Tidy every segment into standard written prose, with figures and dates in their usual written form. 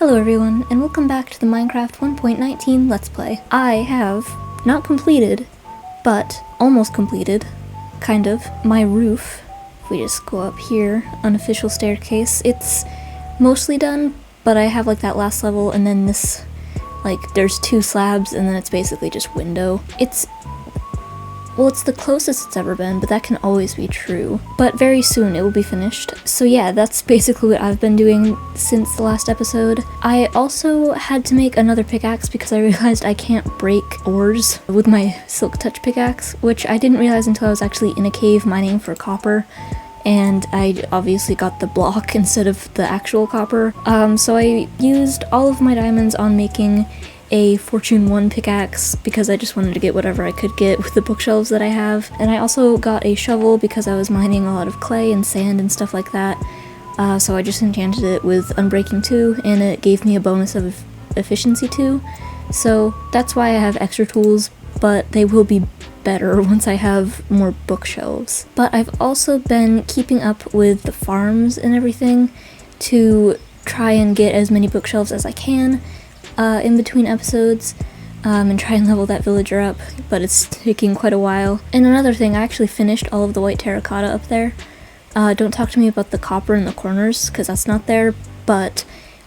Hello everyone, and welcome back to the Minecraft 1.19 Let's Play. I have not completed, but almost completed, kind of, my roof. If we just go up here, unofficial staircase, it's mostly done, but I have like that last level and then this, like, there's two slabs and then it's basically just window. It's the closest it's ever been, but that can always be true. But very soon it will be finished. So yeah, that's basically what I've been doing since the last episode. I also had to make another pickaxe because I realized I can't break ores with my silk touch pickaxe, which I didn't realize until I was actually in a cave mining for copper. And I obviously got the block instead of the actual copper. So I used all of my diamonds on making a Fortune 1 pickaxe because I just wanted to get whatever I could get with the bookshelves that I have. And I also got a shovel because I was mining a lot of clay and sand and stuff like that. So I just enchanted it with Unbreaking 2 and it gave me a bonus of Efficiency 2. So that's why I have extra tools, but they will be better once I have more bookshelves. But I've also been keeping up with the farms and everything to try and get as many bookshelves as I can in between episodes, and try and level that villager up, but it's taking quite a while. And another thing, I actually finished all of the white terracotta up there. Don't talk to me about the copper in the corners, because that's not there, but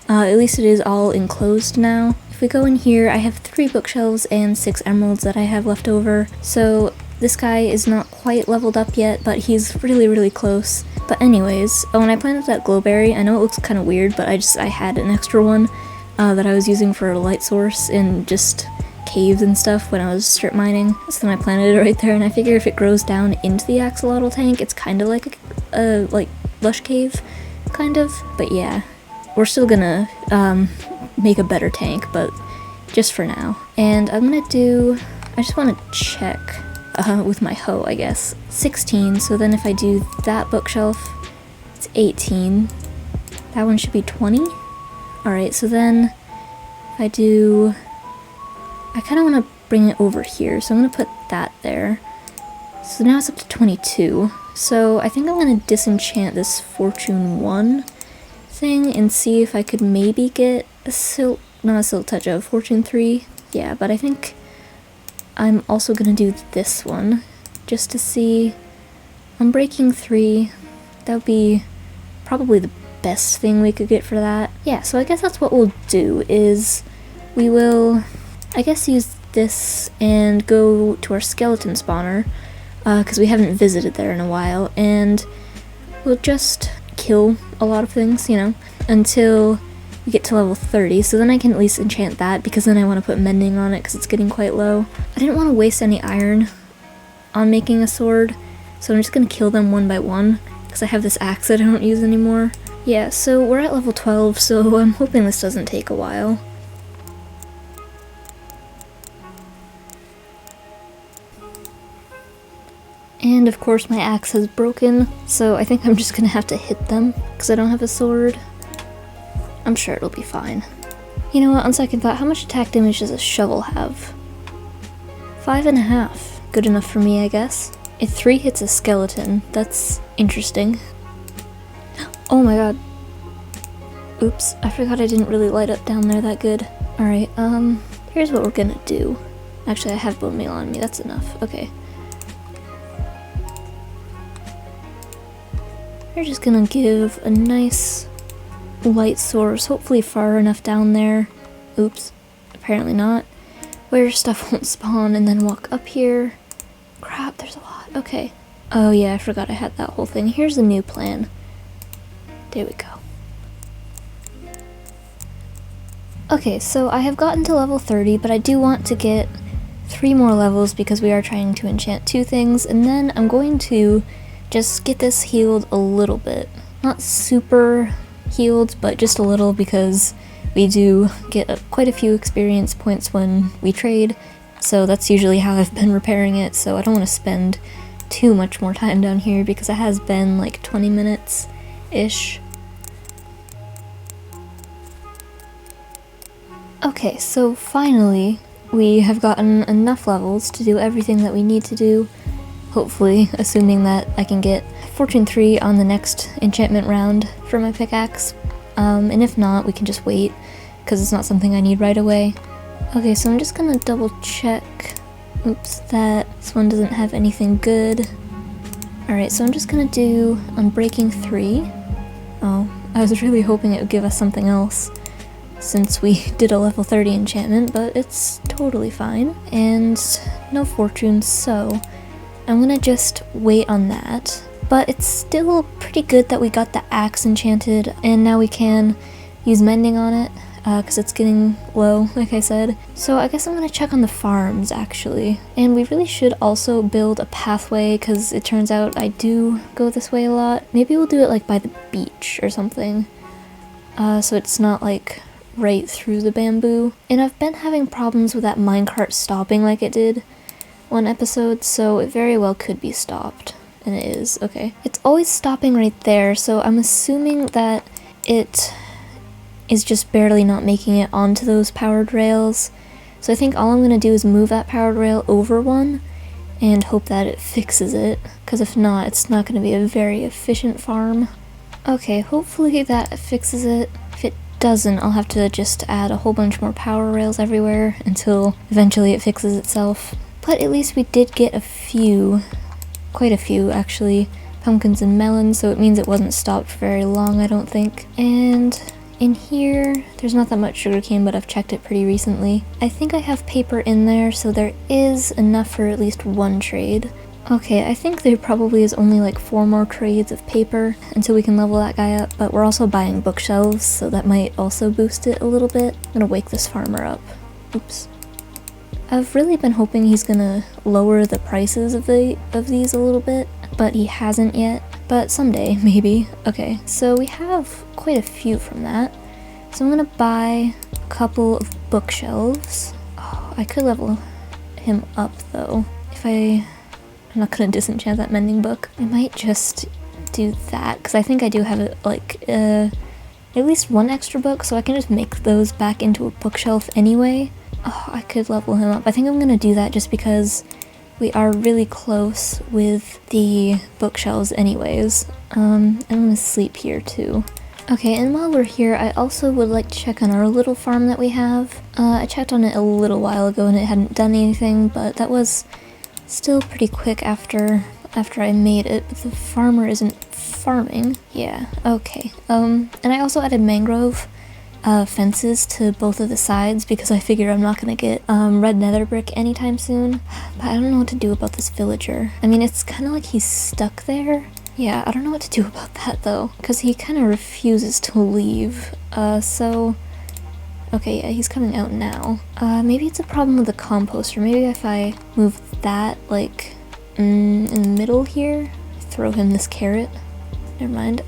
at least it is all enclosed now. If we go in here, I have 3 bookshelves and 6 emeralds that I have left over, so this guy is not quite leveled up yet, but he's really close. But anyways, when I planted that glowberry, I know it looks kind of weird, but I had an extra one that I was using for a light source in just caves and stuff when I was strip mining. So then I planted it right there, and I figure if it grows down into the axolotl tank, it's kind of like a like lush cave, kind of. But yeah, we're still gonna make a better tank, but just for now. And I just want to check with my hoe, I guess. 16, so then if I do that bookshelf, it's 18. That one should be 20. Alright, so then if I kind of want to bring it over here, so I'm going to put that there. So now it's up to 22. So I think I'm going to disenchant this Fortune 1 thing and see if I could maybe get not a silk touch, of Fortune 3. Yeah, but I think I'm also going to do this one just to see. Unbreaking 3, that would be probably the best thing we could get for that. Yeah, so I guess that's what we'll do, is we will, I guess, use this and go to our skeleton spawner, because we haven't visited there in a while, and we'll just kill a lot of things, you know, until we get to level 30, so then I can at least enchant that, because then I want to put mending on it because it's getting quite low. I didn't want to waste any iron on making a sword, so I'm just going to kill them one by one, because I have this axe that I don't use anymore. Yeah, so we're at level 12, so I'm hoping this doesn't take a while. And of course my axe has broken, so I think I'm just gonna have to hit them, because I don't have a sword. I'm sure it'll be fine. You know what, on second thought, how much attack damage does a shovel have? 5.5. Good enough for me, I guess. It 3 hits a skeleton. That's interesting. Oh my god. Oops, I forgot I didn't really light up down there that good. Alright, here's what we're gonna do. Actually, I have bone meal on me, that's enough. Okay. We're just gonna give a nice light source, hopefully far enough down there. Oops, apparently not. Where stuff won't spawn, and then walk up here. Crap, there's a lot. Okay. Oh yeah, I forgot I had that whole thing. Here's the new plan. There we go. Okay, so I have gotten to level 30, but I do want to get 3 more levels because we are trying to enchant 2 things, and then I'm going to just get this healed a little bit. Not super healed, but just a little, because we do get quite a few experience points when we trade, so that's usually how I've been repairing it, so I don't want to spend too much more time down here because it has been like 20 minutes-ish. Okay, so finally we have gotten enough levels to do everything that we need to do, hopefully, assuming that I can get Fortune 3 on the next enchantment round for my pickaxe, and if not, we can just wait because it's not something I need right away. Okay, so I'm just gonna double check. Oops, that this one doesn't have anything good. Alright, so I'm just gonna do Unbreaking 3. Oh, I was really hoping it would give us something else, since we did a level 30 enchantment, but it's totally fine. And no fortune, so I'm gonna just wait on that. But it's still pretty good that we got the axe enchanted, and now we can use mending on it, because it's getting low, like I said. So I guess I'm gonna check on the farms, actually. And we really should also build a pathway, because it turns out I do go this way a lot. Maybe we'll do it like by the beach or something, so it's not like right through the bamboo. And I've been having problems with that minecart stopping like it did one episode, so it very well could be stopped. And it is, okay. It's always stopping right there, so I'm assuming that it is just barely not making it onto those powered rails. So I think all I'm gonna do is move that powered rail over one and hope that it fixes it, because if not, it's not gonna be a very efficient farm. Okay, hopefully that fixes it. If it doesn't, I'll have to just add a whole bunch more power rails everywhere until eventually it fixes itself. But at least we did get a few, quite a few actually, pumpkins and melons, so it means it wasn't stopped for very long, I don't think. And in here, there's not that much sugarcane, but I've checked it pretty recently. I think I have paper in there, so there is enough for at least one trade. Okay, I think there probably is only like 4 more trades of paper until we can level that guy up, but we're also buying bookshelves, so that might also boost it a little bit. I'm gonna wake this farmer up. Oops. I've really been hoping he's gonna lower the prices of these a little bit, but he hasn't yet. But someday, maybe. Okay, so we have quite a few from that. So I'm gonna buy a couple of bookshelves. Oh, I could level him up though. I'm not gonna disenchant that mending book. I might just do that, because I think I do have at least one extra book, so I can just make those back into a bookshelf anyway. Oh, I could level him up. I think I'm gonna do that just because we are really close with the bookshelves anyways. I'm gonna sleep here too. Okay, and while we're here, I also would like to check on our little farm that we have. I checked on it a little while ago and it hadn't done anything, but that was still pretty quick after I made it, but the farmer isn't farming. Yeah, okay. And I also added mangrove fences to both of the sides because I figure I'm not gonna get red nether brick anytime soon. But I don't know what to do about this villager. I mean, it's kind of like he's stuck there. Yeah, I don't know what to do about that though, because he kind of refuses to leave. Okay, yeah, he's coming out now. Maybe it's a problem with the composter. Maybe if I move that, like, in the middle here, throw him this carrot. Never mind.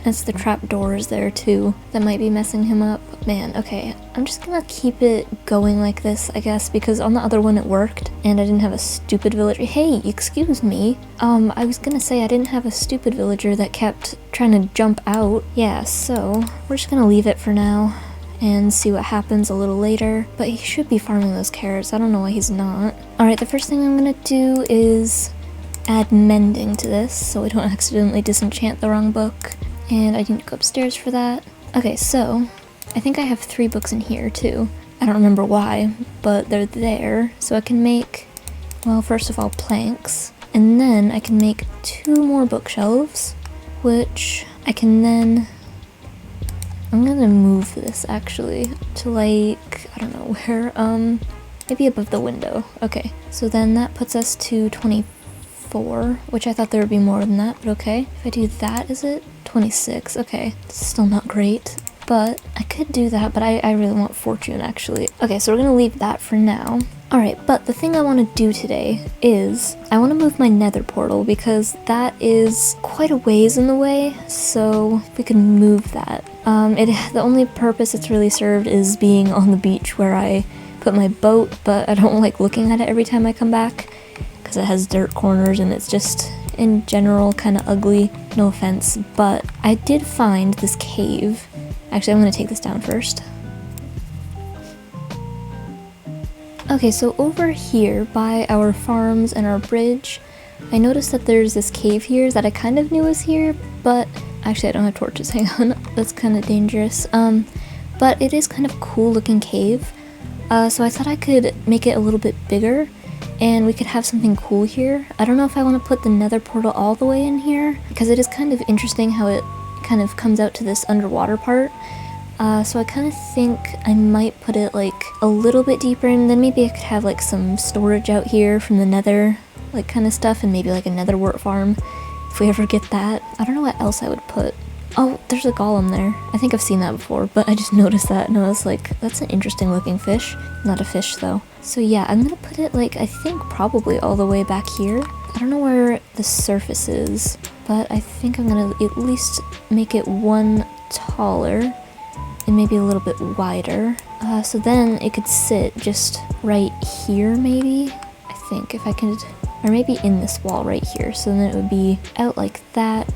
That's the trap doors there too. That might be messing him up. Man, okay. I'm just gonna keep it going like this, I guess, because on the other one it worked, and I didn't have a stupid villager. Hey, excuse me. I was gonna say I didn't have a stupid villager that kept trying to jump out. Yeah, so we're just gonna leave it for now and see what happens a little later. But he should be farming those carrots. I don't know why he's not. Alright, the first thing I'm gonna do is add mending to this so I don't accidentally disenchant the wrong book. And I didn't go upstairs for that. Okay, so I think I have 3 books in here too. I don't remember why, but they're there. So I can make, well, first of all, planks. And then I can make 2 more bookshelves, which I can then... I'm gonna move this actually to, like, I don't know where, maybe above the window. Okay, so then that puts us to 24, which I thought there would be more than that, but okay. If I do that, is it 26? Okay, it's still not great, but I could do that, but I really want fortune actually. Okay, so we're gonna leave that for now. Alright, but the thing I want to do today is I want to move my nether portal because that is quite a ways in the way, so if we can move that. The only purpose it's really served is being on the beach where I put my boat, but I don't like looking at it every time I come back because it has dirt corners and it's just in general kind of ugly. No offense, but I did find this cave. Actually, I'm going to take this down first. Okay, so over here by our farms and our bridge, I noticed that there's this cave here that I kind of knew was here, but actually I don't have torches, hang on, that's kind of dangerous. But but it is kind of cool looking cave. So I thought I could make it a little bit bigger and we could have something cool here. I don't know if I want to put the nether portal all the way in here because it is kind of interesting how it kind of comes out to this underwater part. So I kind of think I might put it like a little bit deeper, and then maybe I could have like some storage out here from the nether, like kind of stuff, and maybe like a nether wart farm if we ever get that. I don't know what else I would put. Oh, there's a golem there. I think I've seen that before, but I just noticed that and I was like, that's an interesting looking fish. Not a fish though. So yeah, I'm gonna put it like, I think probably all the way back here. I don't know where the surface is, but I think I'm gonna at least make it one taller and maybe a little bit wider. So then it could sit just right here maybe, I think, if I could, or maybe in this wall right here. So then it would be out like that.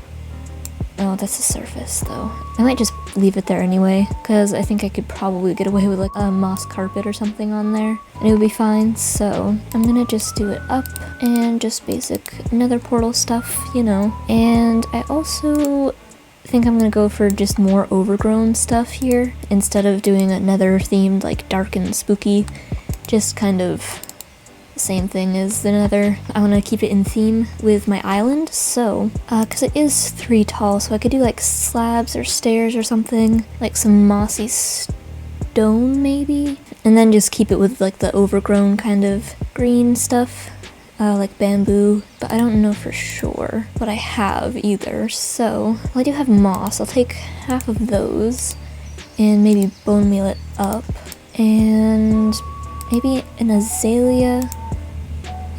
Oh, that's the surface though. I might just leave it there anyway, because I think I could probably get away with like a moss carpet or something on there, and it would be fine. So I'm gonna just do it up and just basic nether portal stuff, you know. And I also think I'm gonna go for just more overgrown stuff here, instead of doing a nether themed, like dark and spooky, just kind of same thing as the nether. I want to keep it in theme with my island, so because it is 3 tall, so I could do like slabs or stairs or something, like some mossy stone maybe, and then just keep it with like the overgrown kind of green stuff, like bamboo, but I don't know for sure what I have either. So well, I do have moss. I'll take half of those and maybe bone meal it up, and maybe an azalea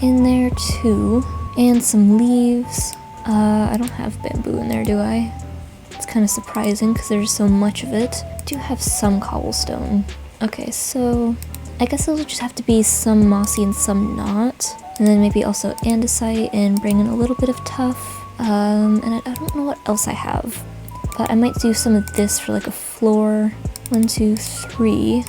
in there too, and some leaves. I don't have bamboo in there, do I? It's kind of surprising because there's so much of it. I do have some cobblestone. Okay, so I guess it'll just have to be some mossy and some not, and then maybe also andesite and bring in a little bit of tuff. And I don't know what else I have, but I might do some of this for like a floor. 1, 2, 3.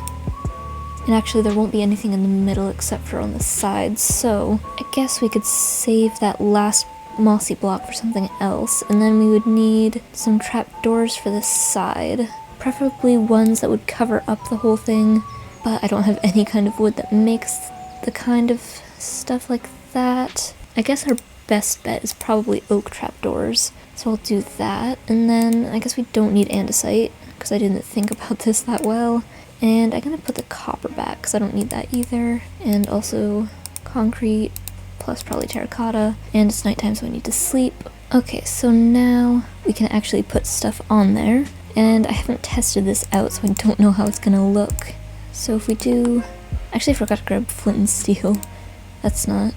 And actually there won't be anything in the middle except for on the sides, so I guess we could save that last mossy block for something else, and then we would need some trapdoors for the side, preferably ones that would cover up the whole thing, but I don't have any kind of wood that makes the kind of stuff like that. I guess our best bet is probably oak trapdoors, so I'll do that, and then I guess we don't need andesite because I didn't think about this that well. And I'm gonna put the copper back because I don't need that either. And also concrete, plus probably terracotta. And it's nighttime, so I need to sleep. Okay, so now we can actually put stuff on there. And I haven't tested this out, so I don't know how it's gonna look. So if we do... Actually, I forgot to grab flint and steel. That's not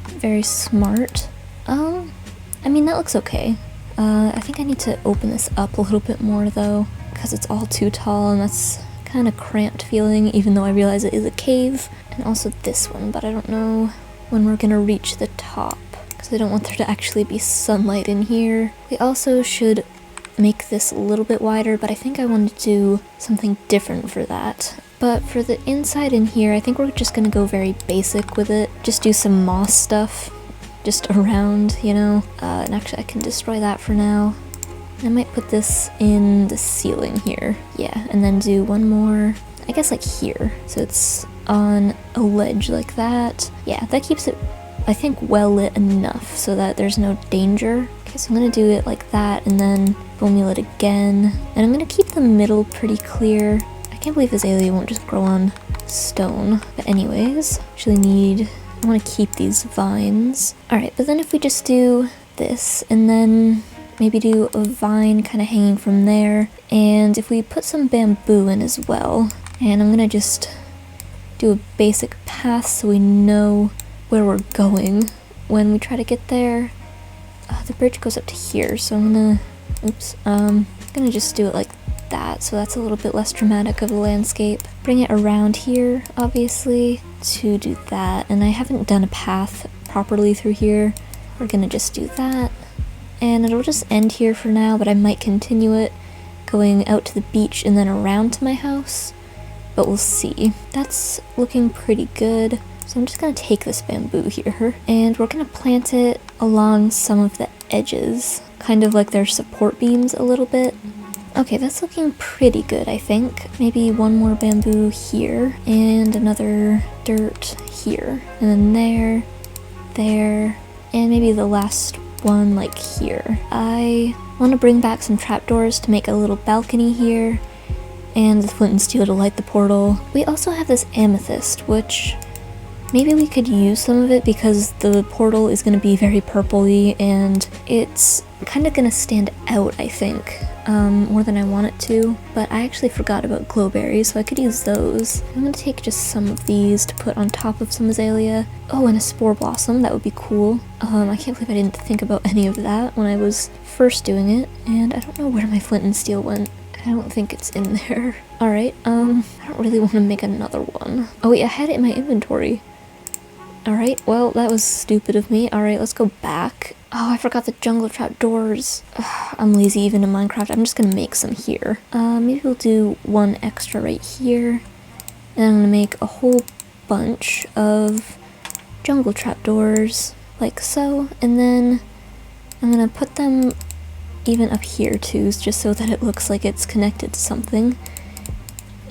very smart. I mean, that looks okay. I think I need to open this up a little bit more, though, because it's all too tall, and that's kind of cramped feeling, even though I realize it is a cave. And also this one, but I don't know when we're gonna reach the top because I don't want there to actually be sunlight in here. We also should make this a little bit wider, but I think I want to do something different for that. But for the inside in here, I think we're just gonna go very basic with it. Just do some moss stuff just around, you know. And actually I can destroy that for now. I might put this in the ceiling here. Yeah, and then do one more, I guess like here. So it's on a ledge like that. Yeah, that keeps it, I think, well lit enough so that there's no danger. Okay, so I'm gonna do it like that and then bone meal it again. And I'm gonna keep the middle pretty clear. I can't believe azalea won't just grow on stone. But anyways, actually I wanna keep these vines. Alright, but then if we just do this and then maybe do a vine kind of hanging from there, and if we put some bamboo in as well, and I'm gonna just do a basic path so we know where we're going when we try to get there. The bridge goes up to here, so I'm gonna just do it like that, so that's a little bit less dramatic of a landscape. Bring it around here, obviously, to do that, and I haven't done a path properly through here. We're gonna just do that. And it'll just end here for now, but I might continue it going out to the beach and then around to my house, but we'll see. That's looking pretty good. So I'm just gonna take this bamboo here and we're gonna plant it along some of the edges, kind of like their support beams a little bit. Okay, that's looking pretty good, I think. Maybe one more bamboo here, and another dirt here. And then there, and maybe the last one like here. I want to bring back some trapdoors to make a little balcony here, and the flint and steel to light the portal. We also have this amethyst, which maybe we could use some of it because the portal is going to be very purpley and it's kind of going to stand out, I think, more than I want it to. But I actually forgot about glowberries, so I could use those. I'm going to take just some of these to put on top of some azalea. Oh, and a spore blossom, that would be cool. I can't believe I didn't think about any of that when I was first doing it, and I don't know where my flint and steel went. I don't think it's in there. Alright, I don't really want to make another one. Oh wait, I had it in my inventory. Alright, well, that was stupid of me. Alright, let's go back. Oh, I forgot the jungle trapdoors. I'm lazy even in Minecraft. I'm just gonna make some here. Maybe we'll do one extra right here. And I'm gonna make a whole bunch of jungle trapdoors, like so. And then I'm gonna put them even up here too, just so that it looks like it's connected to something.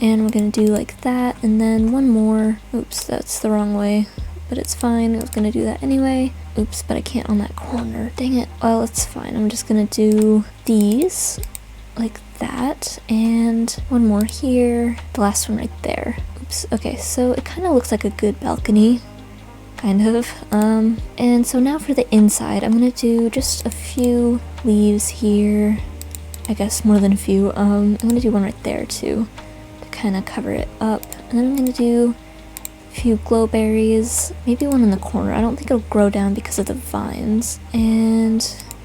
And we're gonna do like that, and then one more. Oops, that's the wrong way. But it's fine, I was gonna do that anyway. Oops, but I can't on that corner, dang it. Well, it's fine, I'm just gonna do these, like that, and one more here, the last one right there. Oops, okay, so it kind of looks like a good balcony, kind of. And so now for the inside, I'm gonna do just a few leaves here. I guess more than a few. I'm gonna do one right there too, to kind of cover it up. And then I'm gonna do few glowberries, maybe one in the corner. I don't think it'll grow down because of the vines. And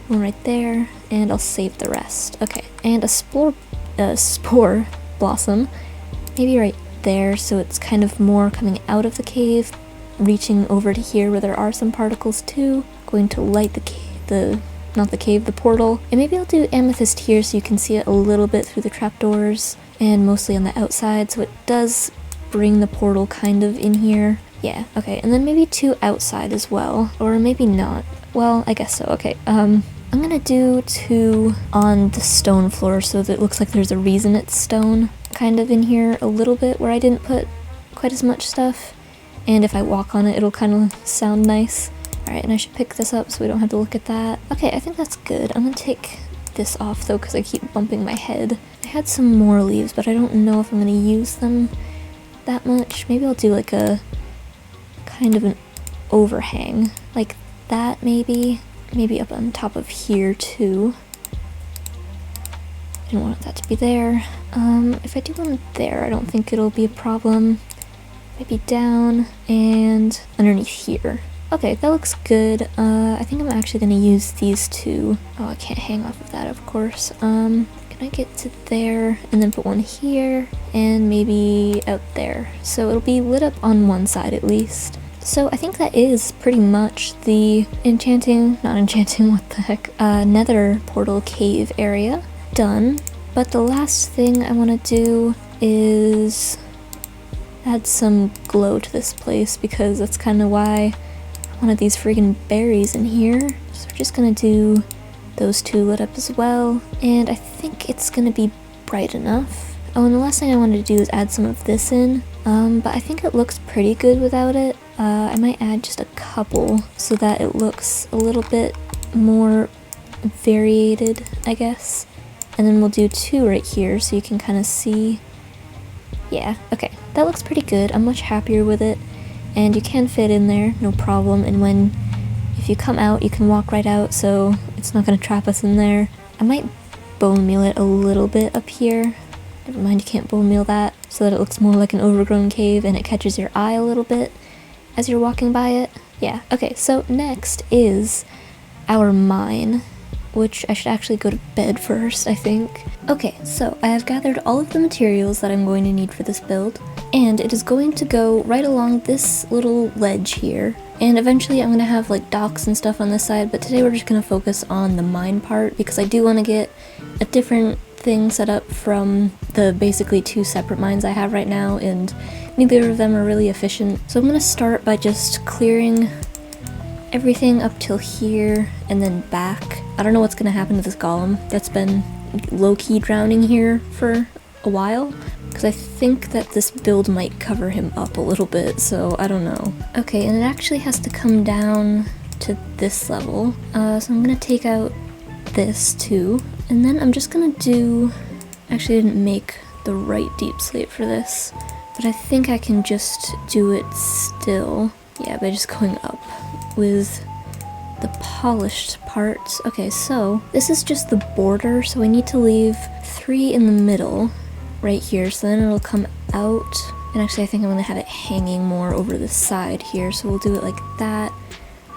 one right there, and I'll save the rest. Okay, and a spore blossom, maybe right there, so it's kind of more coming out of the cave, reaching over to here where there are some particles too. Going to light the portal. And maybe I'll do amethyst here so you can see it a little bit through the trapdoors, and mostly on the outside, so it does bring the portal kind of in here. Yeah, okay, and then maybe two outside as well, or maybe not. Well, I guess so. Okay, I'm gonna do two on the stone floor so that it looks like there's a reason it's stone kind of in here a little bit where I didn't put quite as much stuff, and if I walk on it it'll kind of sound nice. Alright, and I should pick this up so we don't have to look at that. Okay, I think that's good. I'm gonna take this off though because I keep bumping my head. I had some more leaves, but I don't know if I'm gonna use them that much. Maybe I'll do like a kind of an overhang like that, maybe up on top of here too. I don't want that to be there. If I do one there, I don't think it'll be a problem. Maybe down and underneath here. Okay, that looks good. I think I'm actually gonna use these two. Oh, I can't hang off of that, of course. Can I get to there and then put one here and maybe out there, so it'll be lit up on one side at least. So I think that is pretty much the what the heck, nether portal cave area done. But the last thing I want to do is add some glow to this place because that's kind of why I wanted these friggin' berries in here. So we're just gonna do those two lit up as well, and I think it's gonna be bright enough. Oh, and the last thing I wanted to do is add some of this in, but I think it looks pretty good without it. I might add just a couple so that it looks a little bit more variated, I guess. And then we'll do two right here so you can kind of see. Yeah, okay, that looks pretty good. I'm much happier with it, and you can fit in there, no problem. And if you come out, you can walk right out, so it's not going to trap us in there. I might bone meal it a little bit up here. Never mind, you can't bone meal that, so that it looks more like an overgrown cave and it catches your eye a little bit as you're walking by it. Yeah, okay, so next is our mine, which I should actually go to bed first, I think. Okay, so I have gathered all of the materials that I'm going to need for this build, and it is going to go right along this little ledge here. And eventually I'm gonna have like docks and stuff on this side, but today we're just gonna focus on the mine part because I do want to get a different thing set up from the basically two separate mines I have right now, and neither of them are really efficient. So I'm gonna start by just clearing everything up till here and then back. I don't know what's gonna happen to this golem. That's been low-key drowning here for a while, because I think that this build might cover him up a little bit, so I don't know. Okay, and it actually has to come down to this level, so I'm gonna take out this too, and then I'm just gonna do, actually I didn't make the right deep slate for this, but I think I can just do it still, yeah, by just going up with the polished parts. Okay, so this is just the border, so I need to leave 3 in the middle right here, so then it'll come out, and actually I think I'm gonna have it hanging more over the side here, so we'll do it like that.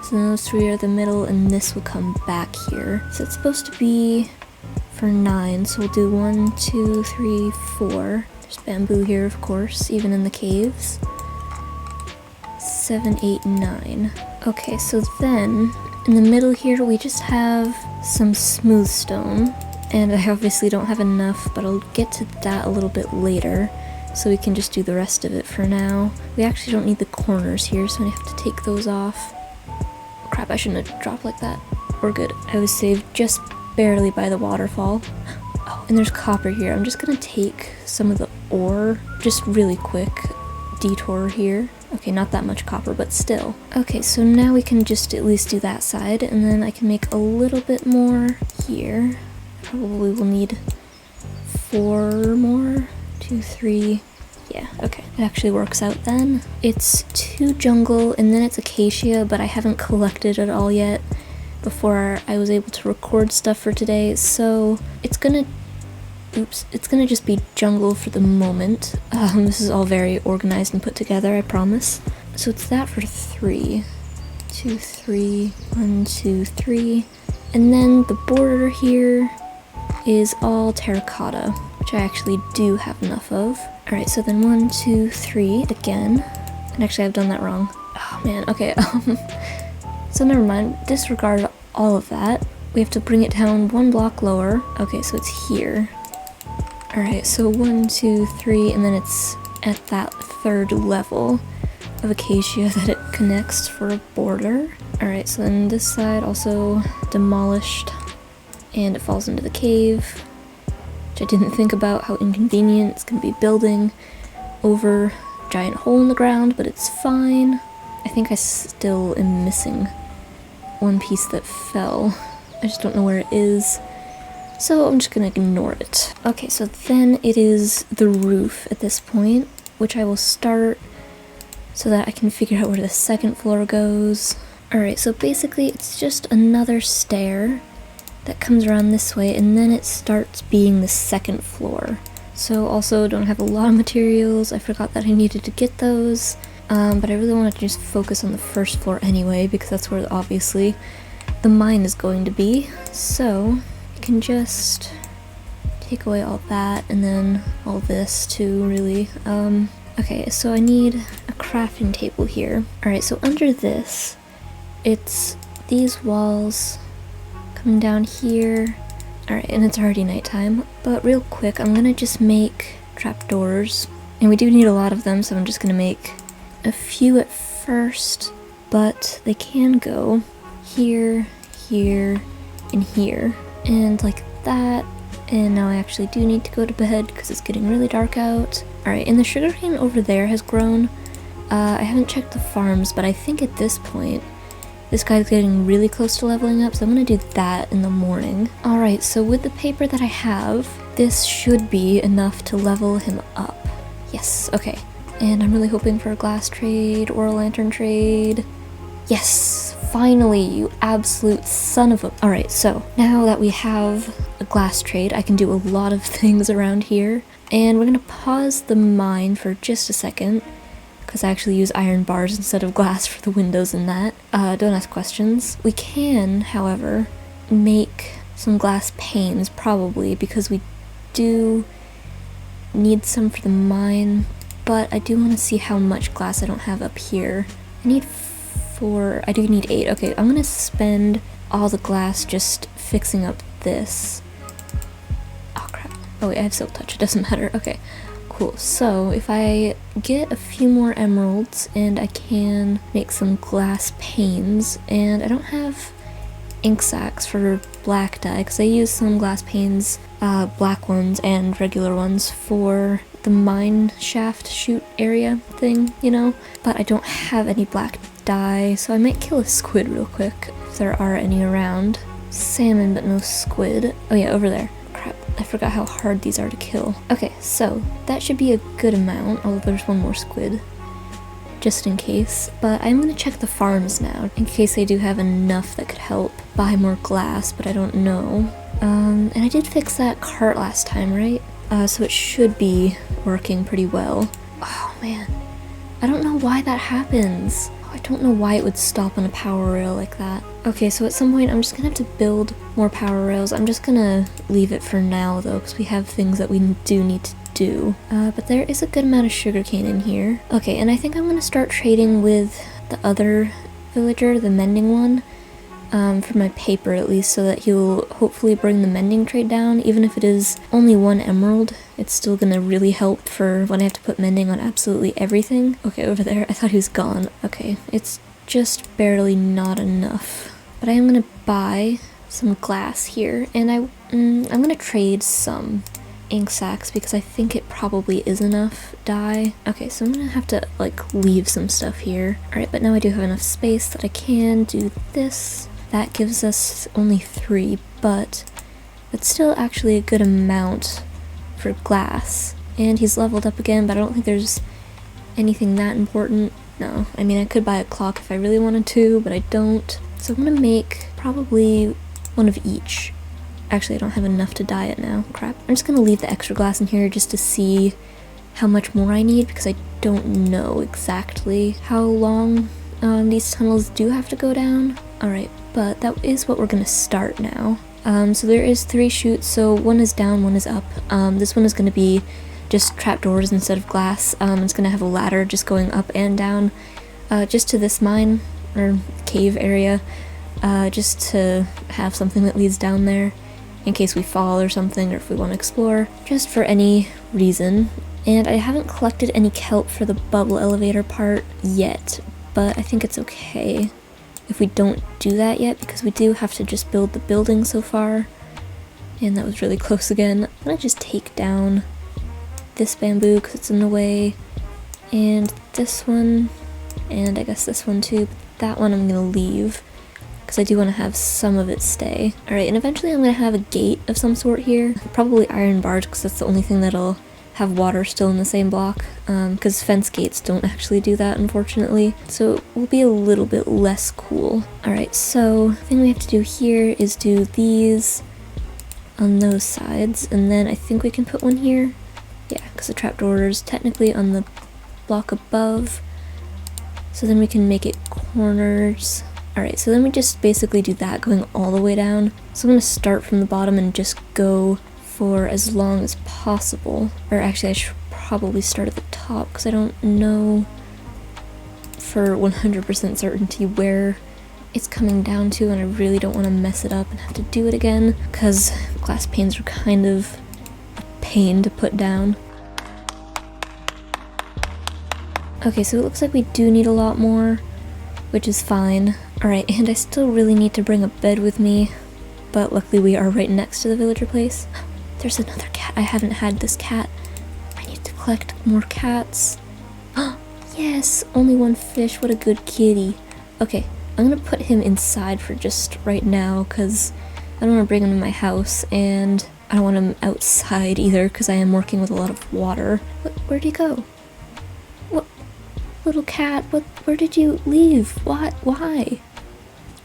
So then those 3 are the middle, and this will come back here. So it's supposed to be for 9, so we'll do 1, 2, 3, 4. There's bamboo here, of course, even in the caves. 7, 8, 9. Okay, so then in the middle here we just have some smooth stone, and I obviously don't have enough, but I'll get to that a little bit later, so we can just do the rest of it for now. We actually don't need the corners here, so I have to take those off. Crap, I shouldn't have dropped like that. We're good. I was saved just barely by the waterfall. Oh, and there's copper here. I'm just gonna take some of the ore, just really quick detour here. Okay, not that much copper, but still. Okay, so now we can just at least do that side, and then I can make a little bit more here. Probably will need 4 more. 2, 3. Yeah, okay. It actually works out then. It's 2 jungle, and then it's acacia, but I haven't collected it all yet before I was able to record stuff for today, so it's gonna just be jungle for the moment. This is all very organized and put together, I promise. So it's that for 3. 2, 3. 1, 2, 3. And then the border here is all terracotta, which I actually do have enough of. Alright, so then 1, 2, 3 again. And actually I've done that wrong. Oh man, okay. So never mind, disregard all of that. We have to bring it down 1 block lower. Okay, so it's here. Alright, so 1, 2, 3, and then it's at that 3rd level of acacia that it connects for a border. Alright, so then this side also demolished, and it falls into the cave, which I didn't think about how inconvenient it's going to be building over a giant hole in the ground, but it's fine. I think I still am missing 1 piece that fell. I just don't know where it is, so I'm just gonna ignore it. Okay, so then it is the roof at this point, which I will start so that I can figure out where the 2nd floor goes. Alright, so basically it's just another stair that comes around this way, and then it starts being the 2nd floor. So also don't have a lot of materials, I forgot that I needed to get those, but I really wanted to just focus on the 1st floor anyway, because that's where obviously the mine is going to be. So I can just take away all that, and then all this too, really. Okay, so I need a crafting table here. Alright, so under this, it's these walls coming down here. Alright, and it's already nighttime, but real quick, I'm gonna just make trapdoors. And we do need a lot of them, so I'm just gonna make a few at first, but they can go here, here, and here. And like that. And now I actually do need to go to bed because it's getting really dark out. Alright, and the sugarcane over there has grown. I haven't checked the farms, but I think at this point, this guy's getting really close to leveling up, so I'm gonna do that in the morning. Alright, so with the paper that I have, this should be enough to level him up. Yes, okay. And I'm really hoping for a glass trade or a lantern trade. Yes! Finally, you absolute son of a... Alright, so now that we have a glass trade, I can do a lot of things around here. And we're gonna pause the mine for just a second, because I actually use iron bars instead of glass for the windows and that. Don't ask questions. We can, however, make some glass panes, probably, because we do need some for the mine, but I do want to see how much glass I don't have up here. I need 4, I do need 8. Okay, I'm gonna spend all the glass just fixing up this. Oh crap. Oh wait, I have silk touch, it doesn't matter. Okay, cool. So if I get a few more emeralds and I can make some glass panes, and I don't have ink sacs for black dye, because I use some glass panes, black ones and regular ones, for the mine shaft chute area thing, you know? But I don't have any black dye, so I might kill a squid real quick, if there are any around. Salmon, but no squid. Oh yeah, over there. Crap, I forgot how hard these are to kill. Okay, so that should be a good amount, although there's one more squid, just in case. But I'm gonna check the farms now, in case they do have enough that could help buy more glass, but I don't know. And I did fix that cart last time, right? So it should be working pretty well. Oh man, I don't know why that happens. I don't know why it would stop on a power rail like that. Okay, so at some point I'm just gonna have to build more power rails. I'm just gonna leave it for now though, because we have things that we do need to do. But there is a good amount of sugarcane in here. Okay, and I think I'm gonna start trading with the other villager, the mending one, for my paper at least, so that he'll hopefully bring the mending trade down. Even if it is only 1 emerald, it's still gonna really help for when I have to put mending on absolutely everything. Okay, over there, I thought he was gone. Okay, it's just barely not enough. But I am gonna buy some glass here, and I'm gonna trade some ink sacs because I think it probably is enough dye. Okay, so I'm gonna have to like leave some stuff here. Alright, but now I do have enough space that I can do this. That gives us only 3, but that's still actually a good amount for glass. And he's leveled up again, but I don't think there's anything that important. No, I mean I could buy a clock if I really wanted to, but I don't. So I'm gonna make probably one of each. Actually, I don't have enough to dye it now. Crap. I'm just gonna leave the extra glass in here just to see how much more I need, because I don't know exactly how long these tunnels do have to go down. Alright, but that is what we're gonna start now. So there is 3 chutes, so one is down, one is up. This one is gonna be just trapdoors instead of glass. It's gonna have a ladder just going up and down, just to this mine, or cave area, just to have something that leads down there, in case we fall or something, or if we want to explore, just for any reason. And I haven't collected any kelp for the bubble elevator part yet, but I think it's okay if we don't do that yet, because we do have to just build the building so far. And that was really close again. I'm gonna just take down this bamboo because it's in the way, and this one, and I guess this one too, but that one I'm gonna leave because I do want to have some of it stay. Alright, and eventually I'm gonna have a gate of some sort here, probably iron bars, because that's the only thing that'll have water still in the same block, because fence gates don't actually do that, unfortunately, so it will be a little bit less cool. Alright, so the thing we have to do here is do these on those sides, and then I think we can put one here. Yeah, because the trapdoor is technically on the block above, so then we can make it corners. Alright, so then we just basically do that going all the way down. So I'm going to start from the bottom and just go for as long as possible. Or actually I should probably start at the top, because I don't know for 100% certainty where it's coming down to, and I really don't want to mess it up and have to do it again, because glass panes are kind of a pain to put down. Okay, so it looks like we do need a lot more, which is fine. Alright, and I still really need to bring a bed with me, but luckily we are right next to the villager place. There's another cat. I haven't had this cat. I need to collect more cats. Yes, only 1 fish. What a good kitty. Okay, I'm gonna put him inside for just right now, because I don't want to bring him to my house, and I don't want him outside either, because I am working with a lot of water. Where'd he go? What? Little cat, where did you leave? Why?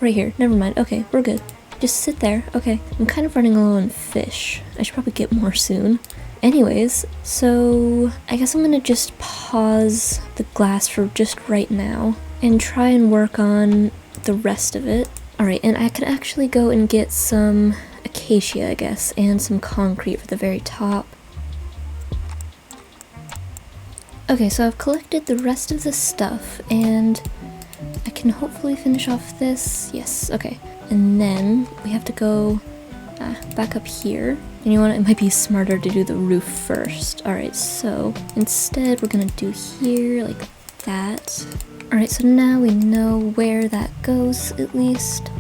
Right here, never mind. Okay, we're good. Just sit there. Okay, I'm kind of running low on fish. I should probably get more soon. Anyways, so I guess I'm gonna just pause the glass for just right now and try and work on the rest of it. Alright, and I can actually go and get some acacia, I guess, and some concrete for the very top. Okay, so I've collected the rest of the stuff, and I can hopefully finish off this. Yes, okay. And then we have to go back up here. And you know what, it might be smarter to do the roof first. Alright, so instead we're gonna do here like that. Alright, so now we know where that goes, at least.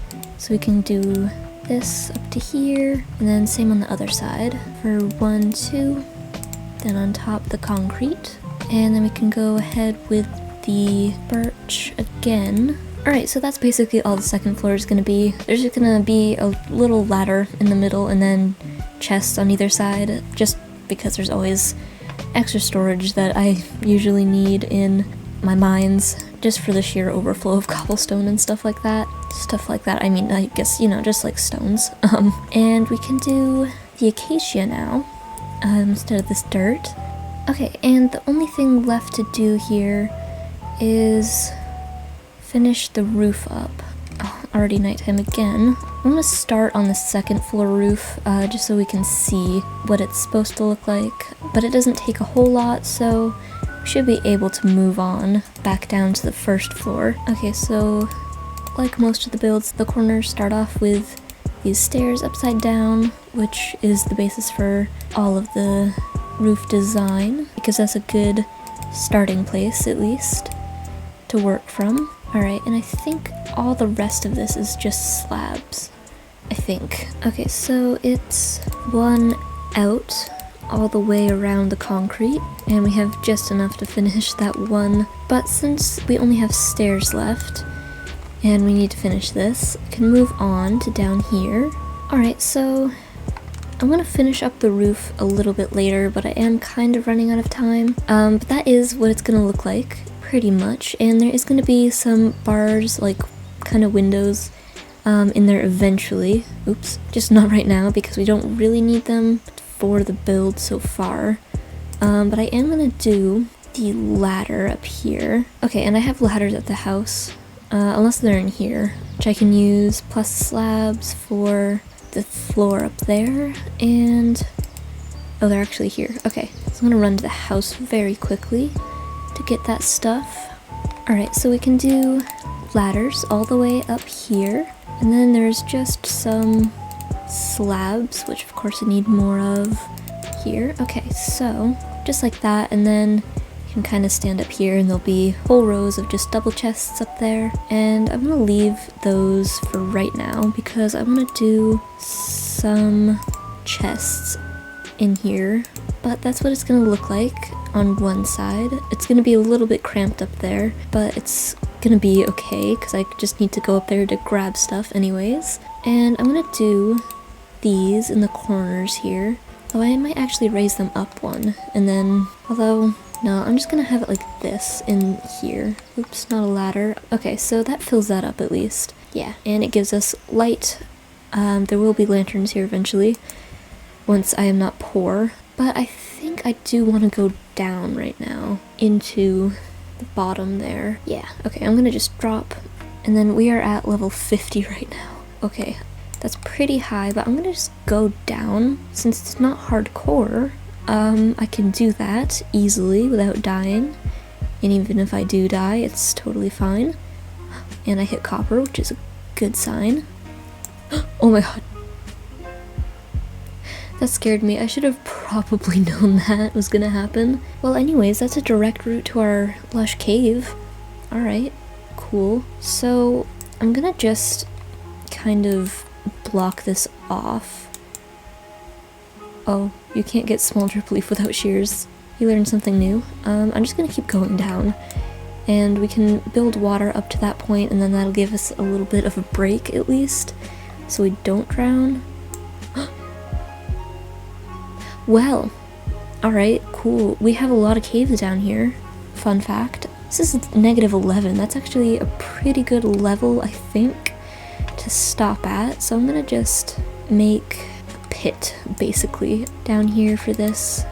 So we can do this up to here, and then same on the other side for 1, 2, then on top the concrete, and then we can go ahead with the birch again. Alright, so that's basically all the second floor is gonna be. There's just gonna be a little ladder in the middle and then chests on either side, just because there's always extra storage that I usually need in my mines, just for the sheer overflow of cobblestone and stuff like that. I mean, I guess, you know, just like stones. And we can do the acacia now, instead of this dirt. Okay, and the only thing left to do here is finish the roof up. Oh, already nighttime again. I'm gonna start on the second floor roof, just so we can see what it's supposed to look like, but it doesn't take a whole lot, so we should be able to move on back down to the first floor. Okay, so like most of the builds, the corners start off with these stairs upside down, which is the basis for all of the roof design, because that's a good starting place, at least, to work from. Alright, and I think all the rest of this is just slabs. I think. Okay, so it's one out all the way around the concrete, and we have just enough to finish that one. But since we only have stairs left, and we need to finish this, I can move on to down here. Alright, so I'm gonna finish up the roof a little bit later, but I am kind of running out of time. But that is what it's gonna look like, pretty much. And there is gonna be some bars, like kind of windows, in there eventually. Oops, just not right now because we don't really need them for the build so far. But I am gonna do the ladder up here. Okay, and I have ladders at the house, unless they're in here, which I can use, plus slabs for the floor up there, and oh, they're actually here. Okay, so I'm gonna run to the house very quickly to get that stuff. Alright, so we can do ladders all the way up here, and then there's just some slabs, which of course I need more of here. Okay, so just like that, and then you can kind of stand up here and there'll be whole rows of just double chests up there, and I'm gonna leave those for right now because I'm gonna do some chests in here. But that's what it's gonna look like on one side. It's gonna be a little bit cramped up there, but it's gonna be okay because I just need to go up there to grab stuff anyways. And I'm gonna do these in the corners here, though I might actually raise them up one, and then, although no, I'm just gonna have it like this in here. Oops, not a ladder. Okay, so that fills that up at least. Yeah, and it gives us light. There will be lanterns here eventually, once I am not poor. But I think I do want to go down right now into the bottom there. Yeah, okay, I'm gonna just drop, and then we are at level 50 right now. Okay, that's pretty high, but I'm gonna just go down. Since it's not hardcore, I can do that easily without dying. And even if I do die, it's totally fine. And I hit copper, which is a good sign. Oh my god. That scared me. I should have probably known that was gonna happen. Well, anyways, that's a direct route to our lush cave. Alright, cool. So, I'm gonna just kind of block this off. Oh, you can't get small drip leaf without shears. You learned something new. I'm just gonna keep going down, and we can build water up to that point, and then that'll give us a little bit of a break at least, so we don't drown. Well, alright, cool. We have a lot of caves down here. Fun fact. This is -11. That's actually a pretty good level, I think, to stop at. So I'm gonna just make a pit, basically, down here for this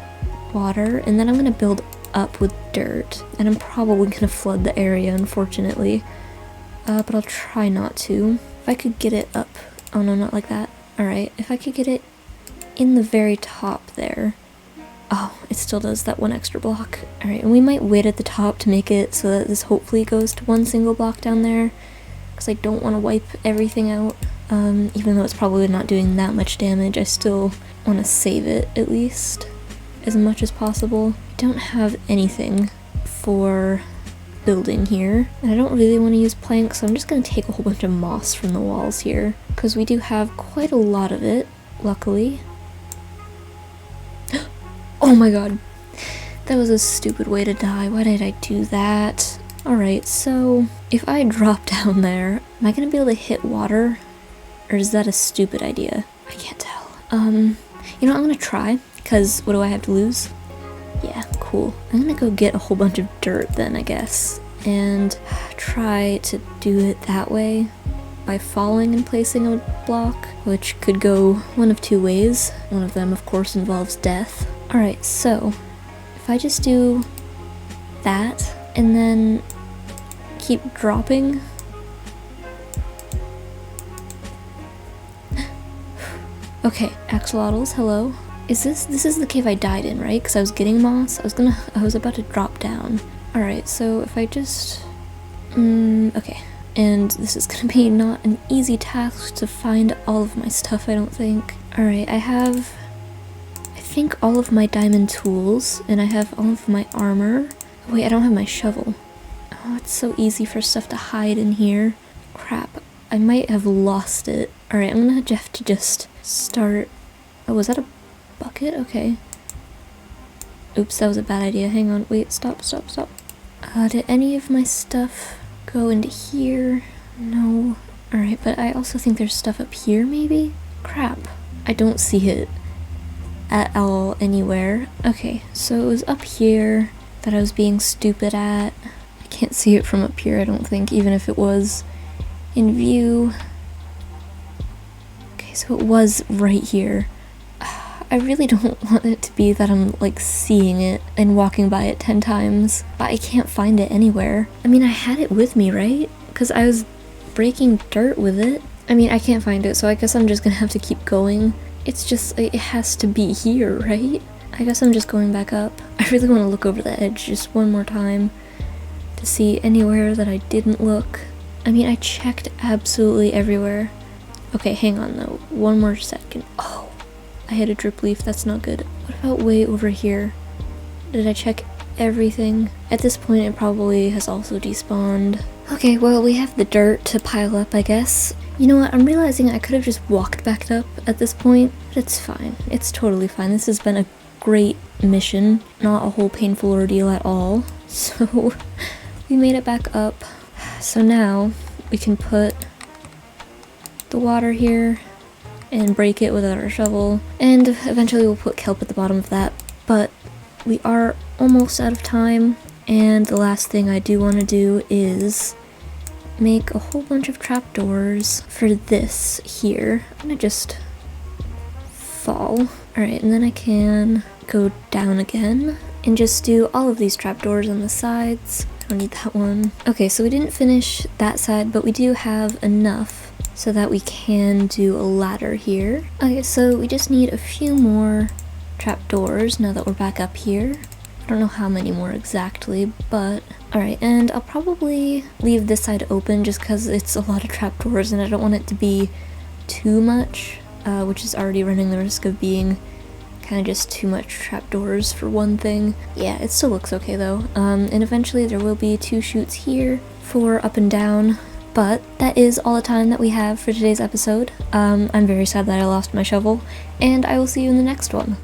water. And then I'm gonna build up with dirt. And I'm probably gonna flood the area, unfortunately. But I'll try not to. If I could get it up. Oh no, not like that. Alright, if I could get it in the very top there. Oh, it still does that one extra block. Alright, and we might wait at the top to make it so that this hopefully goes to one single block down there, because I don't want to wipe everything out. Even though it's probably not doing that much damage, I still want to save it, at least, as much as possible. I don't have anything for building here. And I don't really want to use planks, so I'm just going to take a whole bunch of moss from the walls here. Because we do have quite a lot of it, luckily. Oh my god. That was a stupid way to die. Why did I do that? Alright, so if I drop down there, am I going to be able to hit water? Or is that a stupid idea? I can't tell. You know, I'm going to try. Because what do I have to lose? Yeah, cool. I'm gonna go get a whole bunch of dirt then, I guess, and try to do it that way by falling and placing a block, which could go one of two ways. One of them, of course, involves death. Alright, so if I just do that and then keep dropping. Okay, axolotls, hello. This is the cave I died in, right? Because I was getting moss. I was about to drop down. Alright, so if I just... okay. And this is gonna be not an easy task to find all of my stuff, I don't think. Alright, I have... I think all of my diamond tools, and I have all of my armor. Oh, wait, I don't have my shovel. Oh, it's so easy for stuff to hide in here. Crap, I might have lost it. Alright, I'm gonna have to just start... Oh, was that a bucket? Okay. Oops, that was a bad idea. Hang on. Wait, stop. Did any of my stuff go into here? No. Alright, but I also think there's stuff up here, maybe? Crap. I don't see it at all anywhere. Okay, so it was up here that I was being stupid at. I can't see it from up here, I don't think, even if it was in view. Okay, so it was right here. I really don't want it to be that I'm like seeing it and walking by it 10 times, but I can't find it anywhere. I mean, I had it with me, right? Because I was breaking dirt with it. I mean, I can't find it, so I guess I'm just gonna have to keep going. It's just, it has to be here, right? I guess I'm just going back up. I really want to look over the edge just one more time to see anywhere that I didn't look. I mean, I checked absolutely everywhere. Okay, hang on though. One more second. Oh. I hit a drip leaf, that's not good. What about way over here? Did I check everything? At this point it probably has also despawned. Okay, well we have the dirt to pile up, I guess. You know what, I'm realizing I could have just walked back up at this point, but it's fine. It's totally fine. This has been a great mission, not a whole painful ordeal at all. So we made it back up. So now we can put the water here and break it with our shovel, and eventually we'll put kelp at the bottom of that. But we are almost out of time, and the last thing I do want to do is make a whole bunch of trapdoors for this here. I'm gonna just fall. Alright, and then I can go down again and just do all of these trapdoors on the sides. I don't need that one. Okay, so we didn't finish that side, but we do have enough so that we can do a ladder here. Okay, so we just need a few more trapdoors now that we're back up here. I don't know how many more exactly, but... Alright, and I'll probably leave this side open just because it's a lot of trapdoors and I don't want it to be too much, which is already running the risk of being kind of just too much trapdoors for one thing. Yeah, it still looks okay though. And eventually there will be 2 chutes here for up and down. But that is all the time that we have for today's episode. I'm very sad that I lost my shovel, and I will see you in the next one.